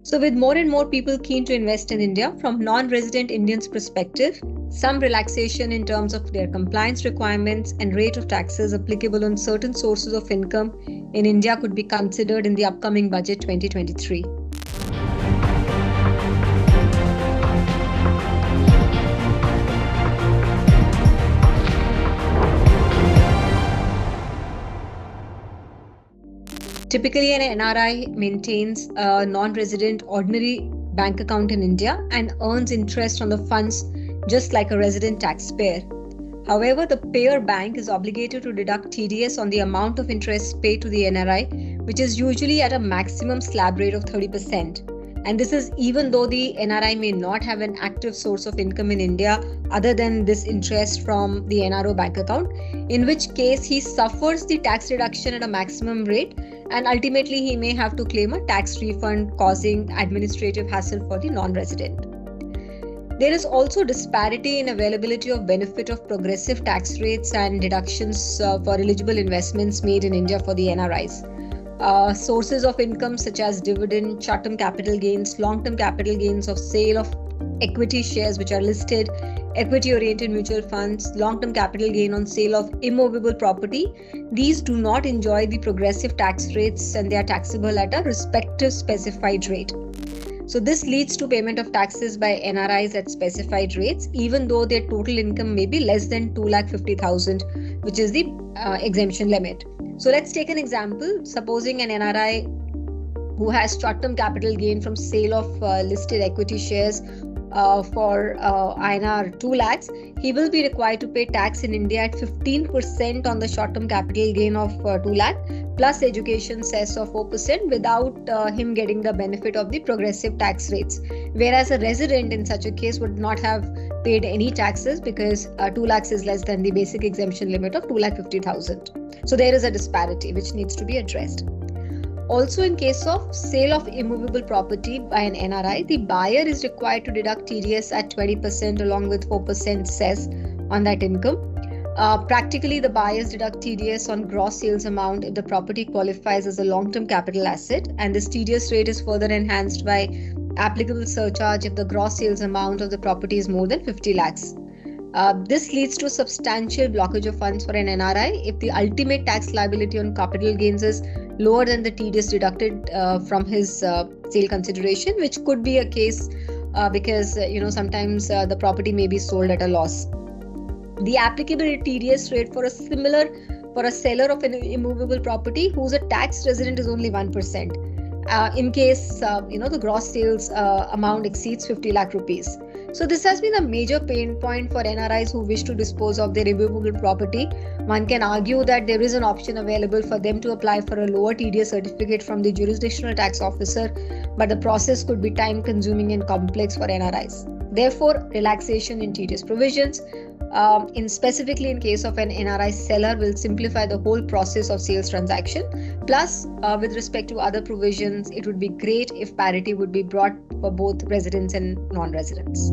So with more and more people keen to invest in India, from non-resident Indians' perspective, some relaxation in terms of their compliance requirements and rate of taxes applicable on certain sources of income in India could be considered in the upcoming budget 2023. Typically, an NRI maintains a non-resident ordinary bank account in India and earns interest on the funds just like a resident taxpayer. However, the payer bank is obligated to deduct TDS on the amount of interest paid to the NRI, which is usually at a maximum slab rate of 30%. And this is even though the NRI may not have an active source of income in India other than this interest from the NRO bank account, in which case he suffers the tax deduction at a maximum rate, and ultimately he may have to claim a tax refund, causing administrative hassle for the non-resident. There is also disparity in availability of benefit of progressive tax rates and deductions for eligible investments made in India for the NRIs. Sources of income such as dividend, short-term capital gains, long-term capital gains of sale of equity shares which are listed, equity-oriented mutual funds, long-term capital gain on sale of immovable property, these do not enjoy the progressive tax rates and they are taxable at a respective specified rate. So this leads to payment of taxes by NRIs at specified rates, even though their total income may be less than 2,50,000, which is the exemption limit. So let's take an example. Supposing an NRI who has short-term capital gain from sale of listed equity shares for INR 2 lakhs, he will be required to pay tax in India at 15% on the short-term capital gain of 2 lakh plus education cess of 4% without him getting the benefit of the progressive tax rates. Whereas a resident in such a case would not have paid any taxes because 2 lakhs is less than the basic exemption limit of 2,50,000. So there is a disparity which needs to be addressed. Also, in case of sale of immovable property by an NRI, the buyer is required to deduct TDS at 20% along with 4% cess on that income. Practically, the buyers deduct TDS on gross sales amount if the property qualifies as a long-term capital asset, and this TDS rate is further enhanced by applicable surcharge if the gross sales amount of the property is more than 50 lakhs. This leads to a substantial blockage of funds for an NRI if the ultimate tax liability on capital gains is lower than the TDS deducted from his sale consideration, which could be a case because sometimes the property may be sold at a loss. The applicable TDS rate for a seller of an immovable property who's a tax resident is only 1%. In case the gross sales amount exceeds 50 lakh rupees. So this has been a major pain point for NRIs who wish to dispose of their immovable property. One can argue that there is an option available for them to apply for a lower TDS certificate from the jurisdictional tax officer, but the process could be time consuming and complex for NRIs. Therefore, relaxation in TDS provisions, specifically in case of an NRI seller, will simplify the whole process of sales transaction. Plus, with respect to other provisions, it would be great if parity would be brought for both residents and non-residents.